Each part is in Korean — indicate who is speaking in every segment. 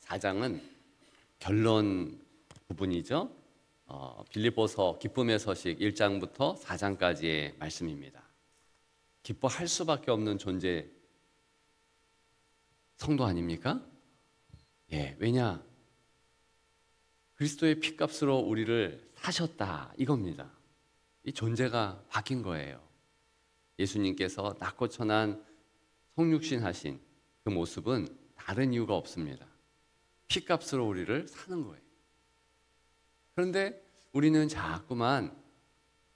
Speaker 1: 4장은 결론 부분이죠. 빌립보서 기쁨의 서식 1장부터 4장까지의 말씀입니다. 기뻐할 수밖에 없는 존재 성도 아닙니까? 왜냐? 그리스도의 피값으로 우리를 사셨다 이겁니다. 이 존재가 바뀐 거예요. 예수님께서 낮고 천한 성육신 하신 그 모습은 다른 이유가 없습니다. 피값으로 우리를 사는 거예요. 그런데 우리는 자꾸만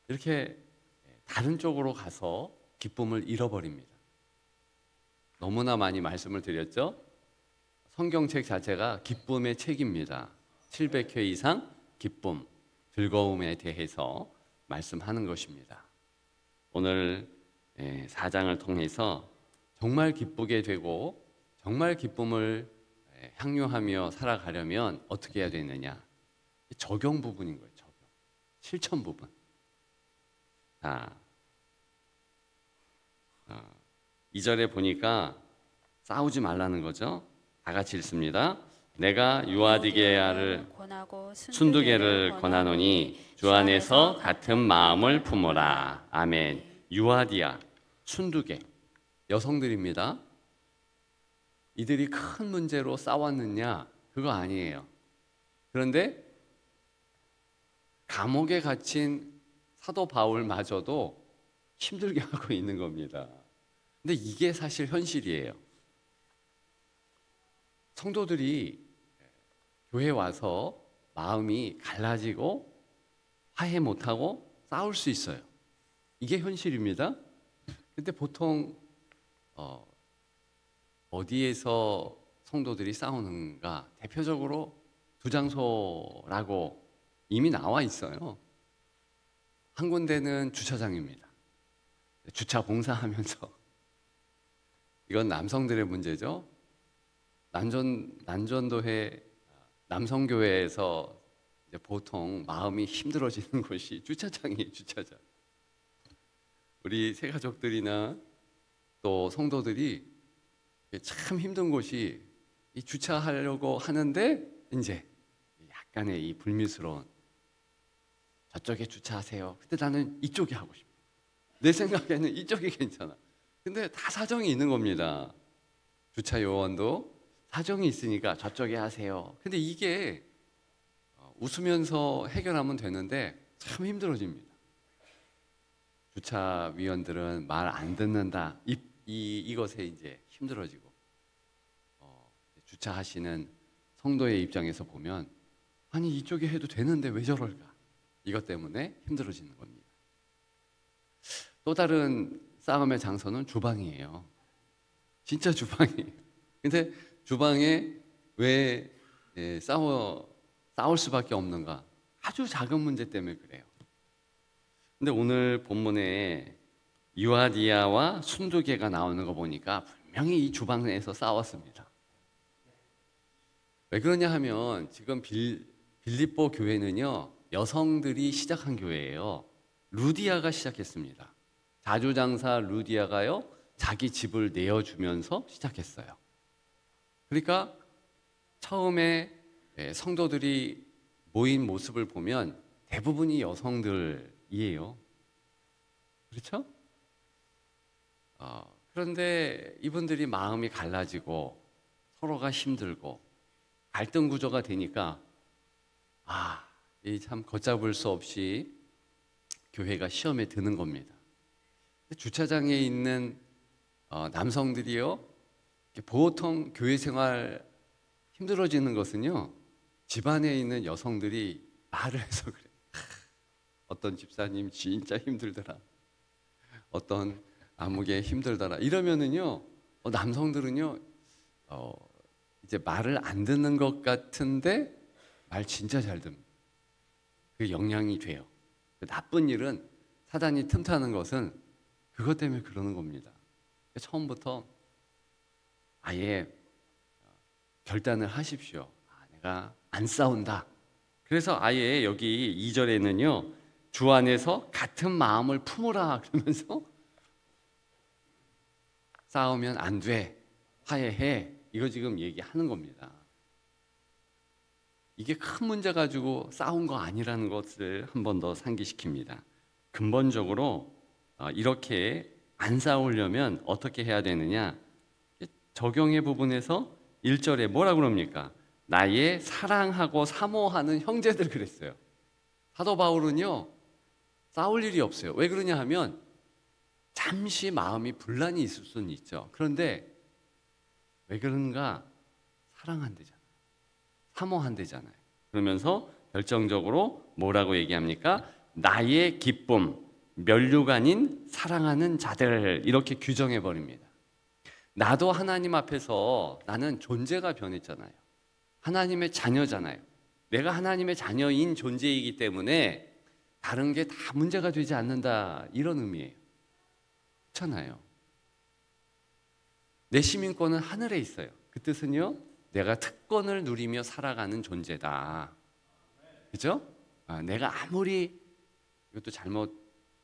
Speaker 1: 이렇게 다른 쪽으로 가서 기쁨을 잃어버립니다. 너무나 많이 말씀을 드렸죠. 성경책 자체가 기쁨의 책입니다. 700회 이상 기쁨, 즐거움에 대해서 말씀하는 것입니다. 오늘 4장을 통해서 정말 기쁘게 되고 정말 기쁨을 향유하며 살아가려면 어떻게 해야 되느냐? 적용 부분인 거예요. 적용. 실천 부분. 2절에 보니까 싸우지 말라는 거죠. 다 같이 읽습니다. 내가 유아디게아를 순두개를 권하노니 주 안에서 같은 마음을 품으라. 아멘. 유아디아, 순두개, 여성들입니다. 이들이 큰 문제로 싸웠느냐? 그거 아니에요. 그런데 감옥에 갇힌 사도 바울마저도 힘들게 하고 있는 겁니다. 근데 이게 사실 현실이에요. 성도들이 교회 와서 마음이 갈라지고 화해 못하고 싸울 수 있어요. 이게 현실입니다. 근데 보통 어디에서 성도들이 싸우는가? 대표적으로 두 장소라고 이미 나와 있어요. 한 군데는 주차장입니다. 주차 봉사하면서 이건 남성들의 문제죠. 난전도회 남성교회에서 이제 보통 마음이 힘들어지는 곳이 주차장이에요. 주차장. 우리 새 가족들이나 또 성도들이 참 힘든 곳이 이 주차하려고 하는데 이제 약간의 이 불미스러운 저쪽에 주차하세요. 근데 나는 이쪽에 하고 싶어. 내 생각에는 이쪽이 괜찮아. 근데 다 사정이 있는 겁니다. 주차 요원도 사정이 있으니까 저쪽에 하세요. 근데 이게 웃으면서 해결하면 되는데 참 힘들어집니다. 주차위원들은 말 안 듣는다. 이것에 이제 힘들어지고 주차하시는 성도의 입장에서 보면 아니 이쪽에 해도 되는데 왜 저럴까? 이것 때문에 힘들어지는 겁니다. 또 다른 싸움의 장소는 주방이에요. 진짜 주방이에요. 근데 주방에 왜 싸울 수밖에 없는가? 아주 작은 문제 때문에 그래요. 근데 오늘 본문에 유아디아와 순두개가 나오는 거 보니까 분명히 이 주방에서 싸웠습니다. 왜 그러냐 하면 지금 빌립보 교회는요 여성들이 시작한 교회예요. 루디아가 시작했습니다. 자주장사 루디아가요 자기 집을 내어주면서 시작했어요. 그러니까 처음에 성도들이 모인 모습을 보면 대부분이 여성들이에요. 그렇죠? 그런데 이분들이 마음이 갈라지고 서로가 힘들고 갈등 구조가 되니까 이 참 걷잡을 수 없이 교회가 시험에 드는 겁니다. 주차장에 있는 남성들이요 보통 교회 생활 힘들어지는 것은요 집안에 있는 여성들이 말을 해서 그래. 어떤 집사님 진짜 힘들더라. 어떤 아무개 힘들더라. 이러면은요 남성들은요 이제 말을 안 듣는 것 같은데 말 진짜 잘 듣는 그 영향이 돼요. 나쁜 일은 사단이 틈타는 것은 그것 때문에 그러는 겁니다. 처음부터 아예 결단을 하십시오. 내가 안 싸운다. 그래서 아예 여기 2절에는요 주 안에서 같은 마음을 품으라 그러면서 싸우면 안 돼. 화해해. 이거 지금 얘기하는 겁니다. 이게 큰 문제 가지고 싸운 거 아니라는 것을 한 번 더 상기시킵니다. 근본적으로 이렇게 안 싸우려면 어떻게 해야 되느냐? 적용의 부분에서 1절에 뭐라 그럽니까? 나의 사랑하고 사모하는 형제들 그랬어요. 사도 바울은요, 싸울 일이 없어요. 왜 그러냐 하면 잠시 마음이 분란이 있을 수는 있죠. 그런데 왜 그런가? 사랑한대잖아요. 사모한대잖아요. 그러면서 결정적으로 뭐라고 얘기합니까? 나의 기쁨, 면류관인 사랑하는 자들, 이렇게 규정해 버립니다. 나도 하나님 앞에서 나는 존재가 변했잖아요. 하나님의 자녀잖아요. 내가 하나님의 자녀인 존재이기 때문에 다른 게 다 문제가 되지 않는다, 이런 의미예요. 그렇잖아요. 내 시민권은 하늘에 있어요. 그 뜻은요, 내가 특권을 누리며 살아가는 존재다. 그죠? 내가 아무리, 이것도 잘못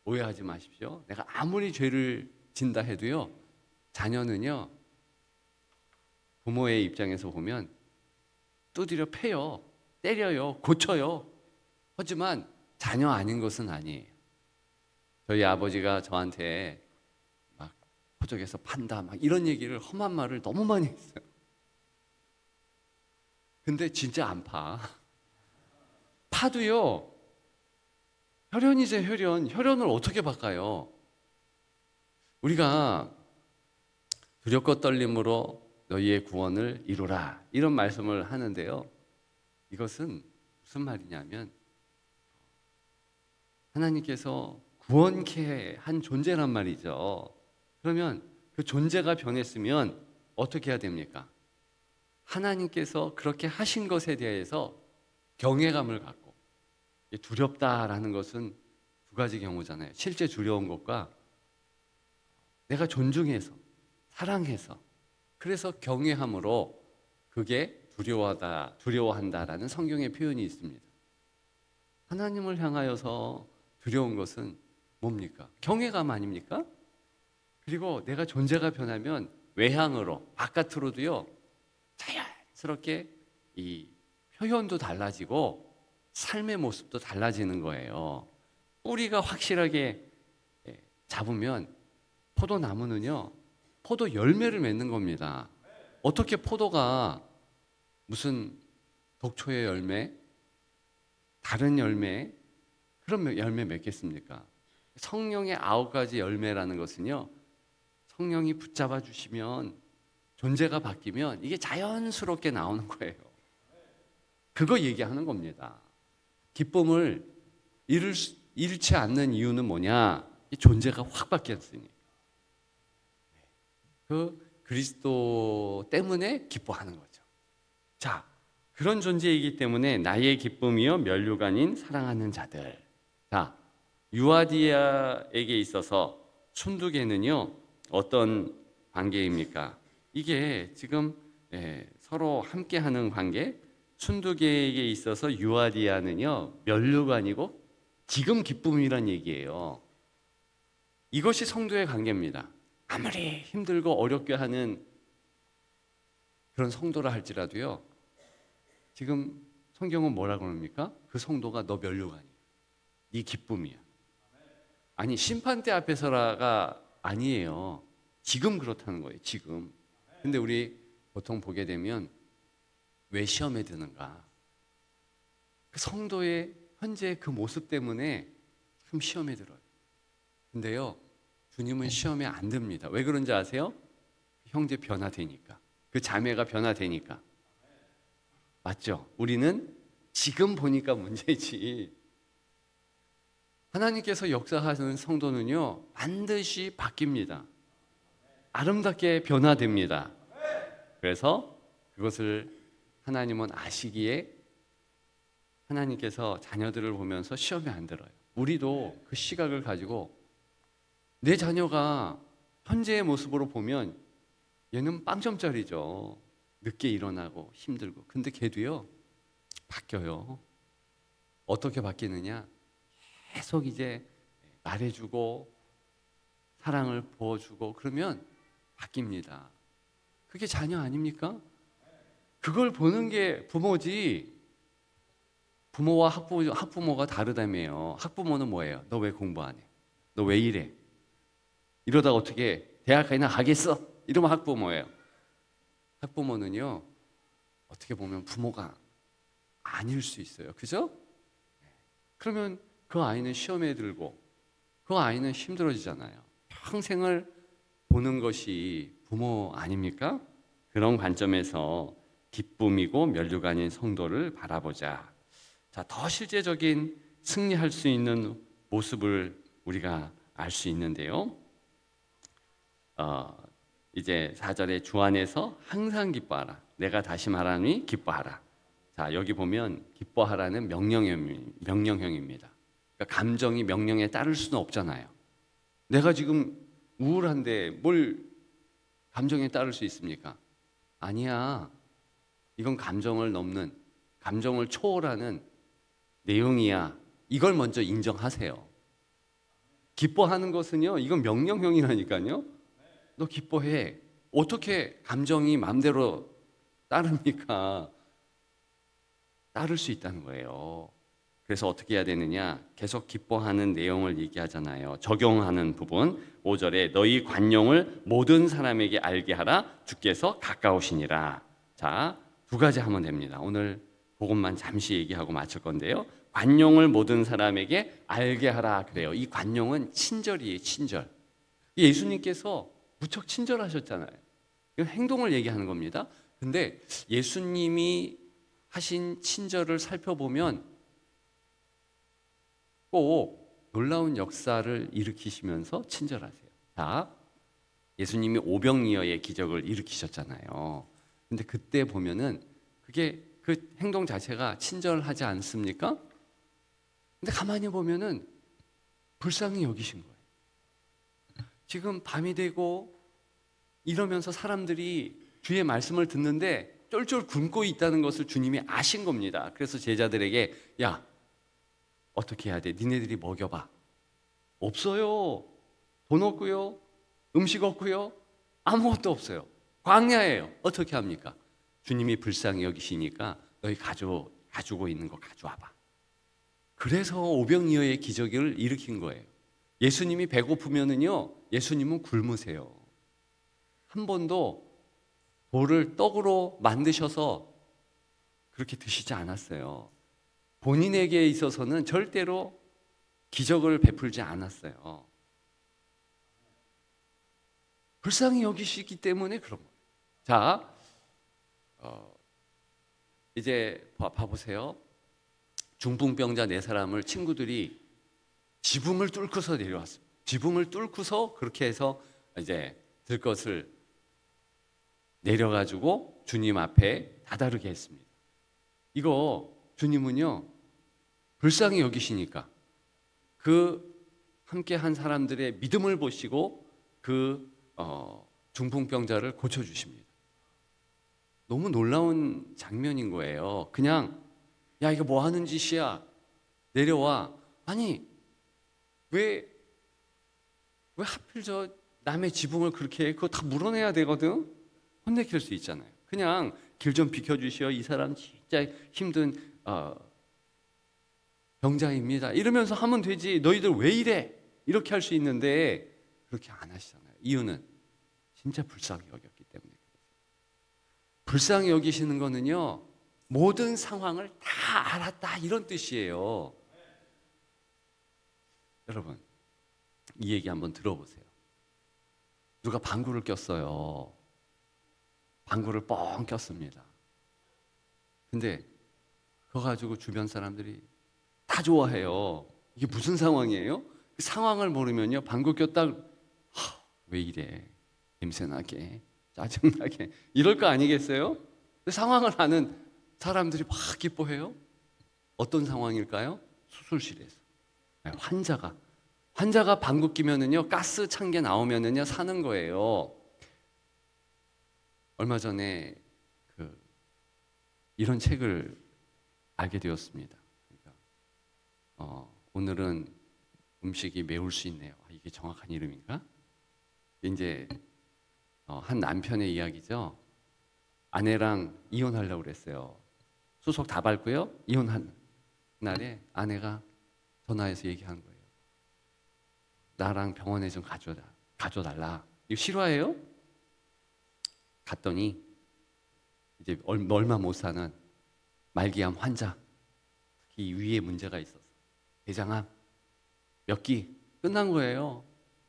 Speaker 1: 오해하지 마십시오. 내가 아무리 죄를 진다 해도요, 자녀는요, 부모의 입장에서 보면 두드려 패요, 때려요, 고쳐요. 하지만 자녀 아닌 것은 아니에요. 저희 아버지가 저한테 막 호적에서 판다, 막 이런 얘기를, 험한 말을 너무 많이 했어요. 근데 진짜 안 파. 파도요, 혈연이제 혈연. 혈연을 어떻게 바꿔요? 우리가 두렵고 떨림으로 너희의 구원을 이루라, 이런 말씀을 하는데요, 이것은 무슨 말이냐면 하나님께서 구원케 한 존재란 말이죠. 그러면 그 존재가 변했으면 어떻게 해야 됩니까? 하나님께서 그렇게 하신 것에 대해서 경외감을 갖고, 두렵다라는 것은 두 가지 경우잖아요. 실제 두려운 것과 내가 존중해서 사랑해서, 그래서 경외함으로, 그게 두려워한다라는 성경의 표현이 있습니다. 하나님을 향하여서 두려운 것은 뭡니까? 경외감 아닙니까? 그리고 내가 존재가 변하면 외향으로, 바깥으로도요, 자연스럽게 이 표현도 달라지고 삶의 모습도 달라지는 거예요. 뿌리가 확실하게 잡으면 포도나무는요, 포도 열매를 맺는 겁니다. 어떻게 포도가 무슨 독초의 열매, 다른 열매, 그런 열매 맺겠습니까? 성령의 9가지 열매라는 것은요, 성령이 붙잡아 주시면, 존재가 바뀌면 이게 자연스럽게 나오는 거예요. 그거 얘기하는 겁니다. 기쁨을 잃지 않는 이유는 뭐냐? 이 존재가 확 바뀌었으니. 그 그리스도 때문에 기뻐하는 거죠. 자, 그런 존재이기 때문에 나의 기쁨이요 면류관인 사랑하는 자들. 자, 유아디아에게 있어서 순두개는요 어떤 관계입니까? 이게 지금 서로 함께하는 관계. 순두개에게 있어서 유아디아는요 면류관이고 지금 기쁨이란 얘기예요. 이것이 성도의 관계입니다. 아무리 힘들고 어렵게 하는 그런 성도라 할지라도요, 지금 성경은 뭐라 그럽니까? 그 성도가 너 면류관이야, 네 기쁨이야. 아니, 심판대 앞에서라가 아니에요. 지금 그렇다는 거예요. 지금. 근데 우리 보통 보게 되면 왜 시험에 드는가? 그 성도의 현재 그 모습 때문에 참 시험에 들어요. 근데요, 주님은 시험에 안 듭니다. 왜 그런지 아세요? 형제 변화되니까, 그 자매가 변화되니까. 맞죠? 우리는 지금 보니까 문제지. 하나님께서 역사하는 성도는요 반드시 바뀝니다. 아름답게 변화됩니다. 그래서 그것을 하나님은 아시기에 하나님께서 자녀들을 보면서 시험에 안 들어요. 우리도 그 시각을 가지고 내 자녀가 현재의 모습으로 보면 얘는 빵점짜리죠. 늦게 일어나고 힘들고. 근데 걔도요 바뀌어요. 어떻게 바뀌느냐? 계속 이제 말해주고 사랑을 부어주고 그러면 바뀝니다. 그게 자녀 아닙니까? 그걸 보는 게 부모지. 부모와 학부모가 다르다며요. 학부모는 뭐예요? 너 왜 공부 안 해? 너 왜 이래? 이러다 어떻게 대학이나 가겠어? 이러면 학부모예요. 학부모는요, 어떻게 보면 부모가 아닐 수 있어요. 그죠? 그러면 그 아이는 시험에 들고 그 아이는 힘들어지잖아요. 평생을 보는 것이 부모 아닙니까? 그런 관점에서 기쁨이고 면류가 아닌 성도를 바라보자. 자, 더 실제적인 승리할 수 있는 모습을 우리가 알 수 있는데요. 이제 4절에 주 안에서 항상 기뻐하라. 내가 다시 말하니 기뻐하라. 자, 여기 보면 기뻐하라는 명령형입니다. 그러니까 감정이 명령에 따를 수는 없잖아요. 내가 지금 우울한데 뭘 감정에 따를 수 있습니까? 아니야. 이건 감정을 넘는, 감정을 초월하는 내용이야. 이걸 먼저 인정하세요. 기뻐하는 것은요, 이건 명령형이라니까요. 너 기뻐해. 어떻게 감정이 마음대로 따릅니까? 따를 수 있다는 거예요. 그래서 어떻게 해야 되느냐? 계속 기뻐하는 내용을 얘기하잖아요. 적용하는 부분 5절에 너희 관용을 모든 사람에게 알게 하라. 주께서 가까우시니라. 자, 두 가지 하면 됩니다. 오늘 그것만 잠시 얘기하고 마칠 건데요. 관용을 모든 사람에게 알게 하라 그래요. 이 관용은 친절이에요. 친절. 예수님께서 무척 친절하셨잖아요. 이건 행동을 얘기하는 겁니다. 근데 예수님이 하신 친절을 살펴보면 꼭 놀라운 역사를 일으키시면서 친절하세요. 자, 예수님이 오병이어의 기적을 일으키셨잖아요. 근데 그때 보면은 그게 그 행동 자체가 친절하지 않습니까? 근데 가만히 보면은 불쌍히 여기신 거예요. 지금 밤이 되고 이러면서 사람들이 주의 말씀을 듣는데 쫄쫄 굶고 있다는 것을 주님이 아신 겁니다. 그래서 제자들에게 야, 어떻게 해야 돼? 니네들이 먹여봐. 없어요. 돈 없고요. 음식 없고요. 아무것도 없어요. 광야예요. 어떻게 합니까? 주님이 불쌍히 여기시니까 너희 가지고 있는 거 가져와봐. 그래서 오병이어의 기적을 일으킨 거예요. 예수님이 배고프면은요, 예수님은 굶으세요. 한 번도 돌을 떡으로 만드셔서 그렇게 드시지 않았어요. 본인에게 있어서는 절대로 기적을 베풀지 않았어요. 불쌍히 여기시기 때문에 그런 거예요. 자, 이제 봐보세요. 중풍병자 4사람을 친구들이 지붕을 뚫고서 내려왔습니다. 지붕을 뚫고서 그렇게 해서 이제 들것을 내려가지고 주님 앞에 다다르게 했습니다. 이거 주님은요, 불쌍히 여기시니까 그 함께 한 사람들의 믿음을 보시고 그 중풍병자를 고쳐주십니다. 너무 놀라운 장면인 거예요. 그냥 야, 이거 뭐 하는 짓이야? 내려와. 아니, 왜 하필 저 남의 지붕을 그렇게 해? 그거 다 물어내야 되거든? 혼내킬 수 있잖아요. 그냥 길 좀 비켜주시오. 이 사람 진짜 힘든 병자입니다. 이러면서 하면 되지. 너희들 왜 이래? 이렇게 할 수 있는데 그렇게 안 하시잖아요. 이유는 진짜 불쌍히 여겼기 때문에. 불쌍히 여기시는 거는요, 모든 상황을 다 알았다 이런 뜻이에요. 여러분, 이 얘기 한번 들어보세요. 누가 방구를 꼈어요. 방구를 뻥 꼈습니다. 근데 그거 가지고 주변 사람들이 다 좋아해요. 이게 무슨 상황이에요? 그 상황을 모르면요, 방구 꼈다 왜 이래? 냄새나게, 짜증나게 이럴 거 아니겠어요? 근데 상황을 아는 사람들이 막 기뻐해요. 어떤 상황일까요? 수술실에서 환자가 방구 끼면은요, 가스 찬 게 나오면은요 사는 거예요. 얼마 전에 이런 책을 알게 되었습니다. 그러니까, 오늘은 음식이 매울 수 있네요. 이게 정확한 이름인가? 이제 한 남편의 이야기죠. 아내랑 이혼하려고 그랬어요. 수속 다 밟고요, 이혼한. 그날에 아내가 전화해서 얘기한 거예요. 나랑 병원에 좀 가져달라. 이거 실화예요? 갔더니 이제 얼마 못 사는 말기암 환자, 특히 위에 문제가 있어서 대장암 몇 기 끝난 거예요.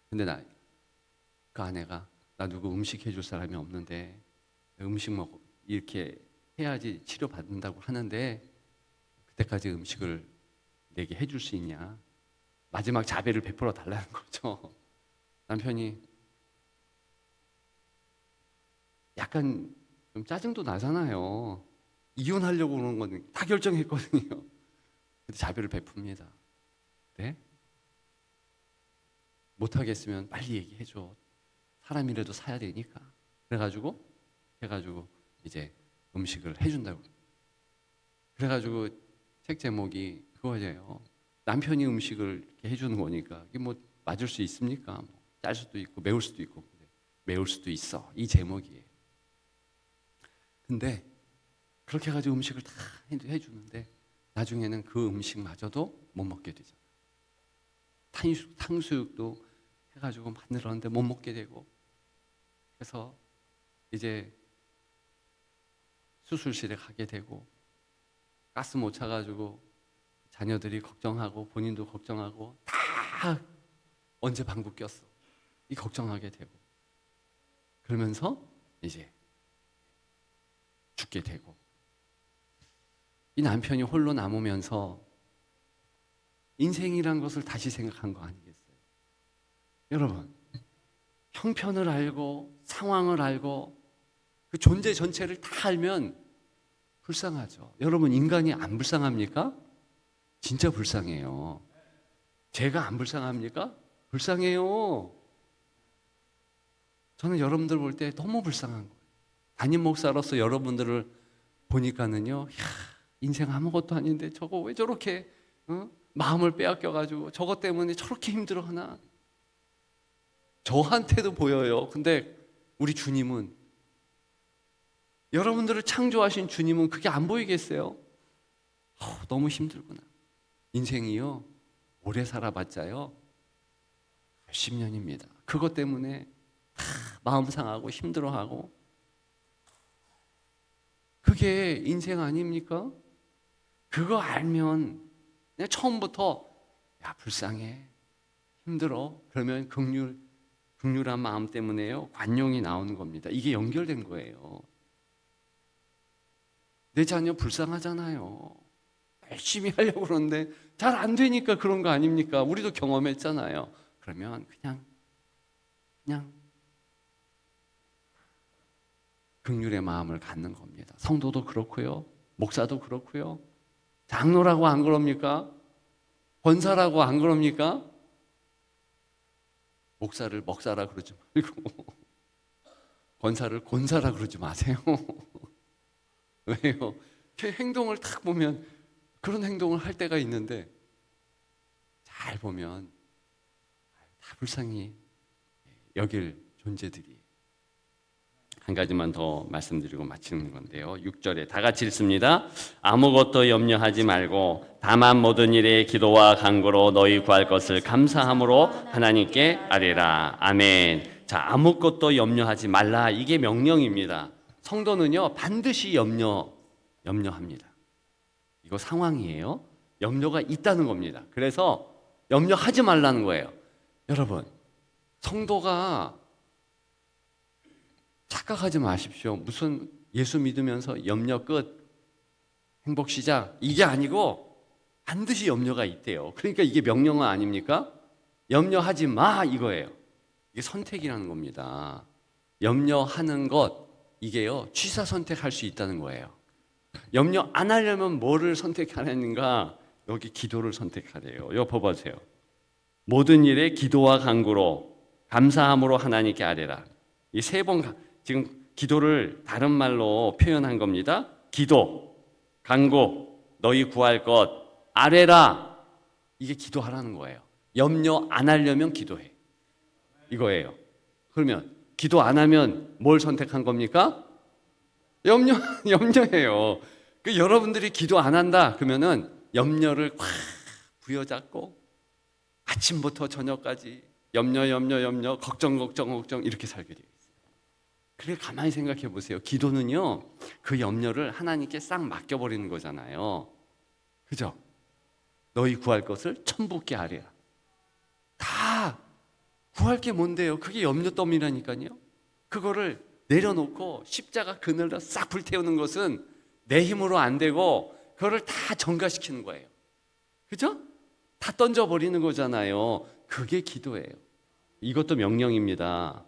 Speaker 1: 근데 그 아내가 나 누구 음식 해줄 사람이 없는데 음식 먹고 이렇게 해야지 치료 받는다고 하는데 그때까지 음식을 내게 해줄 수 있냐? 마지막 자비를 베풀어 달라는 거죠. 남편이 약간 좀 짜증도 나잖아요. 이혼하려고 그러는 건 다 결정했거든요. 근데 자비를 베풉니다. 네? 못하겠으면 빨리 얘기해줘. 사람이라도 사야 되니까. 그래가지고 이제 음식을 해준다고. 그래가지고 책 제목이 그거예요. 남편이 음식을 이렇게 해주는 거니까 이게 뭐 맞을 수 있습니까? 뭐 짤 수도 있고 매울 수도 있고 매울 수도 있어. 이 제목이에요. 근데 그렇게 해가지고 음식을 다 해주는데 나중에는 그 음식마저도 못 먹게 되잖아요. 탕수육도 해가지고 만들었는데 못 먹게 되고 그래서 이제 수술실에 가게 되고 가스 못 차가지고 자녀들이 걱정하고 본인도 걱정하고 다 언제 방구 꼈어 이 걱정하게 되고 그러면서 이제 죽게 되고 이 남편이 홀로 남으면서 인생이란 것을 다시 생각한 거 아니겠어요? 여러분 형편을 알고 상황을 알고 그 존재 전체를 다 알면 불쌍하죠. 여러분 인간이 안 불쌍합니까? 진짜 불쌍해요. 제가 안 불쌍합니까? 불쌍해요. 저는 여러분들 볼 때 너무 불쌍한 거예요. 담임 목사로서 여러분들을 보니까는요, 인생 아무것도 아닌데 저거 왜 저렇게 마음을 빼앗겨가지고 저것 때문에 저렇게 힘들어하나? 저한테도 보여요. 근데 우리 주님은 여러분들을 창조하신 주님은 그게 안 보이겠어요? 너무 힘들구나. 인생이요 오래 살아봤자요 몇십 년입니다. 그것 때문에 다 마음 상하고 힘들어하고 그게 인생 아닙니까? 그거 알면 그냥 처음부터 야 불쌍해 힘들어 그러면 긍휼한 마음 때문에요 관용이 나오는 겁니다. 이게 연결된 거예요. 내 자녀 불쌍하잖아요. 열심히 하려고 그러는데 잘 안 되니까 그런 거 아닙니까? 우리도 경험했잖아요. 그러면 그냥 긍휼의 마음을 갖는 겁니다. 성도도 그렇고요. 목사도 그렇고요. 장로라고 안 그럽니까? 권사라고 안 그럽니까? 목사를 먹사라 그러지 말고 권사를 곤사라 그러지 마세요. 왜요? 행동을 딱 보면 그런 행동을 할 때가 있는데 잘 보면 다 불쌍히 여길 존재들이. 한 가지만 더 말씀드리고 마치는 건데요. 6절에 다 같이 읽습니다. 아무것도 염려하지 말고 다만 모든 일에 기도와 간구로 너희 구할 것을 감사함으로 하나님께 아뢰라. 아멘. 자, 아무것도 염려하지 말라. 이게 명령입니다. 성도는요 반드시 염려합니다. 이거 상황이에요. 염려가 있다는 겁니다. 그래서 염려하지 말라는 거예요. 여러분, 성도가 착각하지 마십시오. 무슨 예수 믿으면서 염려 끝, 행복 시작 이게 아니고 반드시 염려가 있대요. 그러니까 이게 명령은 아닙니까? 염려하지 마 이거예요. 이게 선택이라는 겁니다. 염려하는 것 이게요 취사 선택할 수 있다는 거예요. 염려 안 하려면 뭐를 선택하는가? 여기 기도를 선택하래요. 이거 봐보세요. 모든 일에 기도와 간구로 감사함으로 하나님께 아뢰라. 이 세 번 지금 기도를 다른 말로 표현한 겁니다. 기도, 간구, 너희 구할 것 아뢰라. 이게 기도하라는 거예요. 염려 안 하려면 기도해. 이거예요. 그러면 기도 안 하면 뭘 선택한 겁니까? 염려해요. 그 여러분들이 기도 안 한다 그러면은 염려를 확 부여잡고 아침부터 저녁까지 염려, 걱정 이렇게 살게 돼요. 그래 가만히 생각해 보세요. 기도는요, 그 염려를 하나님께 싹 맡겨버리는 거잖아요. 그죠? 너희 구할 것을 천부께 아뢰라. 다 구할 게 뭔데요? 그게 염려더미라니까요. 그거를 내려놓고 십자가 그늘로 싹 불태우는 것은 내 힘으로 안 되고 그거를 다 전가시키는 거예요. 그죠? 다 던져버리는 거잖아요. 그게 기도예요. 이것도 명령입니다.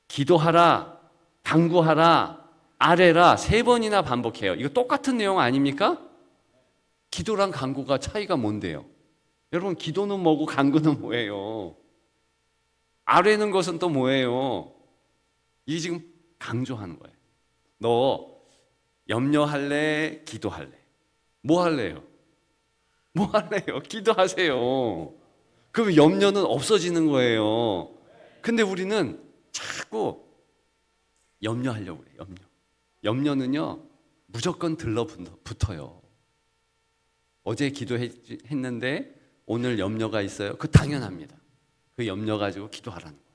Speaker 1: 기도하라, 당구하라, 아뢰라 3번이나 반복해요. 이거 똑같은 내용 아닙니까? 기도랑 간구가 차이가 뭔데요? 여러분, 기도는 뭐고 간구는 뭐예요? 아뢰는 것은 또 뭐예요? 이게 지금 강조하는 거예요. 너 염려할래? 기도할래? 뭐 할래요? 뭐 할래요? 기도하세요. 그럼 염려는 없어지는 거예요. 근데 우리는 자꾸 염려하려고 그래요. 염려는요, 무조건 들러붙어요. 어제 기도했는데 오늘 염려가 있어요. 그 당연합니다. 그 염려 가지고 기도하라는 거예요.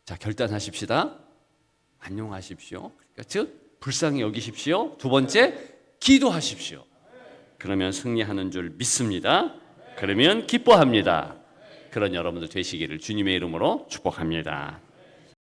Speaker 1: 자, 결단하십시다. 안녕하십시오. 그러니까 즉 불쌍히 여기십시오. 2번째, 기도하십시오. 그러면 승리하는 줄 믿습니다. 그러면 기뻐합니다. 그런 여러분들 되시기를 주님의 이름으로 축복합니다.